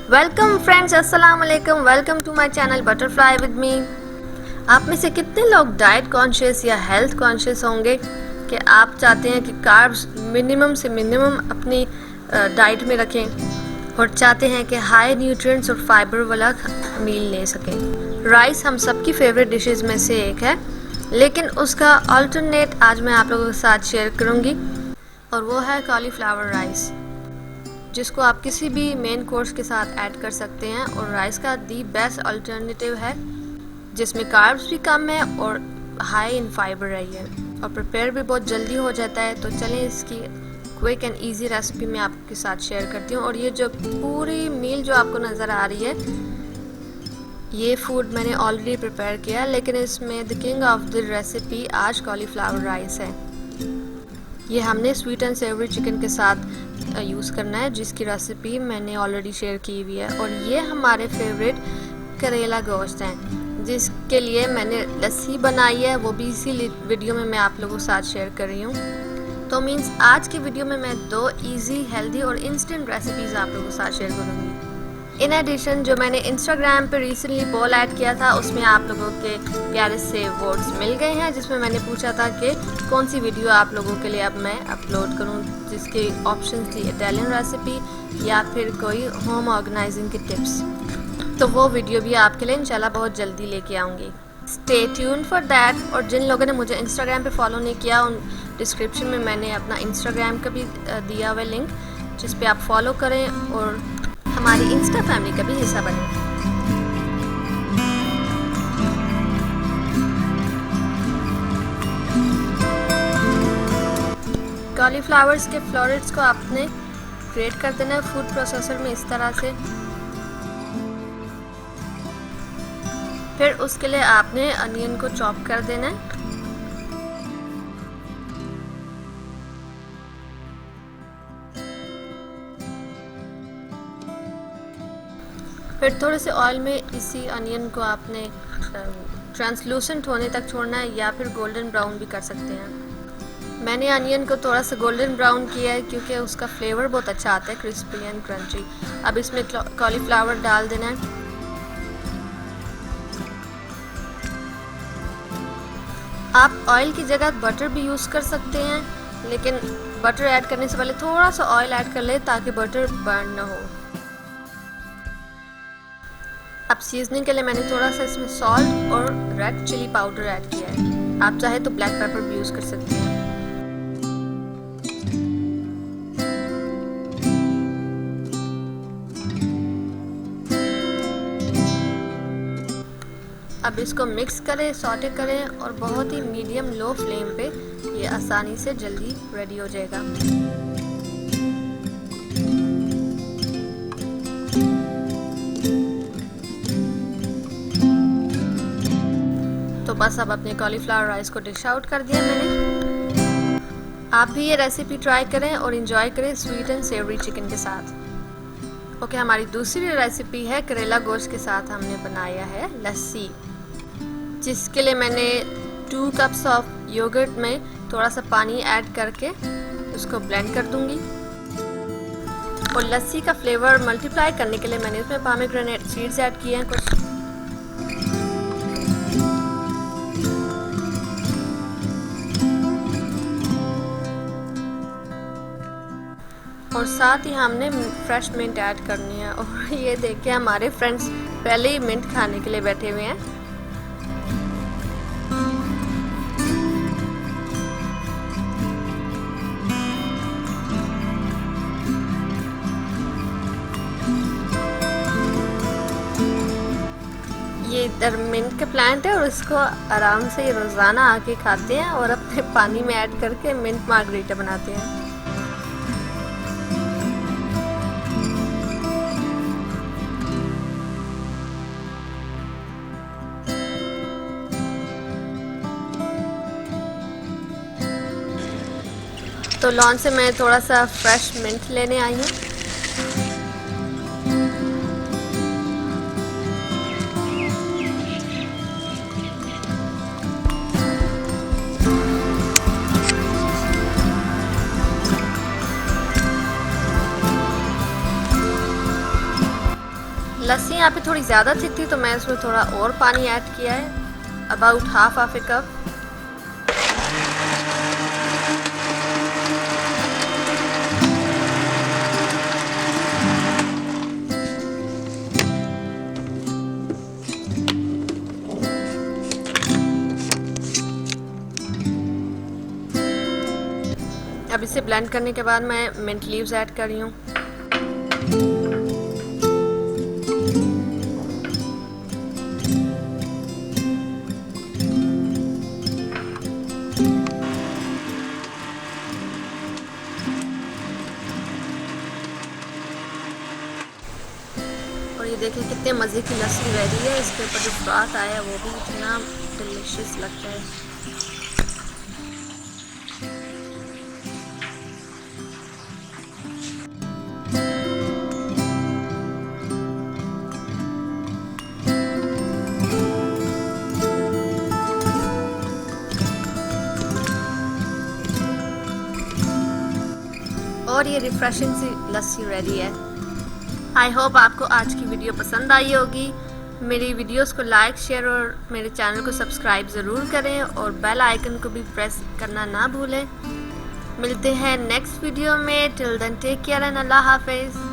Welcome friends, अस्सलाम वालेकुम। Welcome to my channel butterfly with me. आप में से कितने लोग डाइट कॉन्शियस या हेल्थ कॉन्शियस होंगे कि आप चाहते हैं कि कार्ब्स मिनिमम से मिनिमम अपनी डाइट में रखें और चाहते हैं कि हाई न्यूट्रिएंट्स और फाइबर वाला मील ले सकें। राइस हम सबकी फेवरेट डिशेस में से एक है, लेकिन उसका अल्टरनेट आज मैं आप लोगों के साथ शेयर करूंगी और वो है कॉलीफ्लावर राइस, जिसको आप किसी भी मेन कोर्स के साथ ऐड कर सकते हैं और राइस का दी बेस्ट अल्टरनेटिव है, जिसमें कार्ब्स भी कम है और हाई इन फाइबर रही है और प्रिपेयर भी बहुत जल्दी हो जाता है। तो चलें इसकी क्विक एंड इजी रेसिपी मैं आपके साथ शेयर करती हूँ। और ये जो पूरी मील जो आपको नज़र आ रही है, ये फूड मैंने ऑलरेडी प्रिपेयर किया है, लेकिन इसमें the king of the recipe आज कॉलीफ्लावर राइस है। ये हमने स्वीट एंड सेवरी चिकन के साथ यूज़ करना है, जिसकी रेसिपी मैंने ऑलरेडी शेयर की हुई है। और ये हमारे फेवरेट करेला गोश्त हैं, जिसके लिए मैंने लस्सी बनाई है, वो भी इसी वीडियो में मैं आप लोगों के साथ शेयर कर रही हूँ। तो मीन्स आज की वीडियो में मैं 2 इजी, हेल्दी और इंस्टेंट रेसिपीज़ आप लोगों के साथ शेयर करूँगी। इन एडिशन जो मैंने इंस्टाग्राम पे रिसेंटली पोल ऐड किया था, उसमें आप लोगों के प्यारे से वोट्स मिल गए हैं, जिसमें मैंने पूछा था कि कौन सी वीडियो आप लोगों के लिए अब मैं अपलोड करूं, जिसके ऑप्शंस थी इटालियन रेसिपी या फिर कोई होम ऑर्गेनाइजिंग की टिप्स। तो वो वीडियो भी आपके लिए इंशाल्लाह बहुत जल्दी लेके आऊँगी। Stay tune for that. और जिन लोगों ने मुझे इंस्टाग्राम पे फॉलो नहीं किया, उन डिस्क्रिप्शन में मैंने अपना इंस्टाग्राम का भी दिया हुआ लिंक, जिस पे आप फॉलो करें और हमारी इंस्टा फैमिली का भी हिस्सा बने। कॉलीफ्लावर्स के फ्लोरेट्स को आपने ग्रेट कर देना है फूड प्रोसेसर में इस तरह से। फिर उसके लिए आपने अनियन को चॉप कर देना है। फिर थोड़े से ऑयल में इसी अनियन को आपने ट्रांसलूसेंट होने तक छोड़ना है, या फिर गोल्डन ब्राउन भी कर सकते हैं। मैंने अनियन को थोड़ा सा गोल्डन ब्राउन किया है क्योंकि उसका फ्लेवर बहुत अच्छा आता है, क्रिस्पी एंड क्रंची। अब इसमें कॉलीफ्लावर डाल देना है। आप ऑयल की जगह बटर भी यूज़ कर सकते हैं, लेकिन बटर ऐड करने से पहले थोड़ा सा ऑयल ऐड कर ले ताकि बटर बर्न ना हो। अब सीजनिंग के लिए मैंने थोड़ा सा इसमें सॉल्ट और रेड चिली पाउडर ऐड किया है। आप चाहे तो ब्लैक पेपर भी यूज़ कर सकते हैं। अब इसको मिक्स करें, सॉटे करें और बहुत ही मीडियम लो फ्लेम पे ये आसानी से जल्दी रेडी हो जाएगा। तो बस अब अपने कॉलीफ्लावर राइस को डिश आउट कर दिया मैंने। आप भी ये रेसिपी ट्राई करें और इंजॉय करें स्वीट एंड सेवरी चिकन के साथ। ओके, हमारी दूसरी रेसिपी है करेला गोश्त के साथ हमने बनाया है लस्सी, जिसके लिए मैंने 2 कप्स ऑफ योगर्ट में थोड़ा सा पानी ऐड करके उसको ब्लेंड कर दूंगी। और लस्सी का फ्लेवर मल्टीप्लाई करने के लिए मैंने इसमें पोमेग्रेनेट सीड्स ऐड किए हैं कुछ। और साथ ही हमने फ्रेश मिंट ऐड करनी है। और ये देखिए हमारे फ्रेंड्स पहले ही मिंट खाने के लिए बैठे हुए हैं। ये इधर मिंट का प्लांट है और इसको आराम से रोज़ाना आके खाते हैं और अपने पानी में ऐड करके मिंट मार्गरीटा बनाते हैं। तो लॉन से मैं थोड़ा सा फ्रेश मिंट लेने आई हूँ। लस्सी यहाँ पे थोड़ी ज़्यादा थिक थी तो मैं इसमें थोड़ा और पानी ऐड किया है, अबाउट हाफ ए कप। अब इसे ब्लेंड करने के बाद मैं मिंट लीव्स ऐड कर रही हूँ। और ये देखिए कितने मज़े की लस्सी रेडी है। इसके ऊपर जो फ्राथ आया है वो भी इतना डिलीशियस लगता है। और ये रिफ्रेशिंग सी लस्सी रेडी है। आई होप आपको आज की वीडियो पसंद आई होगी। मेरी वीडियोस को लाइक, शेयर और मेरे चैनल को सब्सक्राइब ज़रूर करें और बेल आइकन को भी प्रेस करना ना भूलें। मिलते हैं नेक्स्ट वीडियो में। Till then take care and अल्लाह हाफिज़।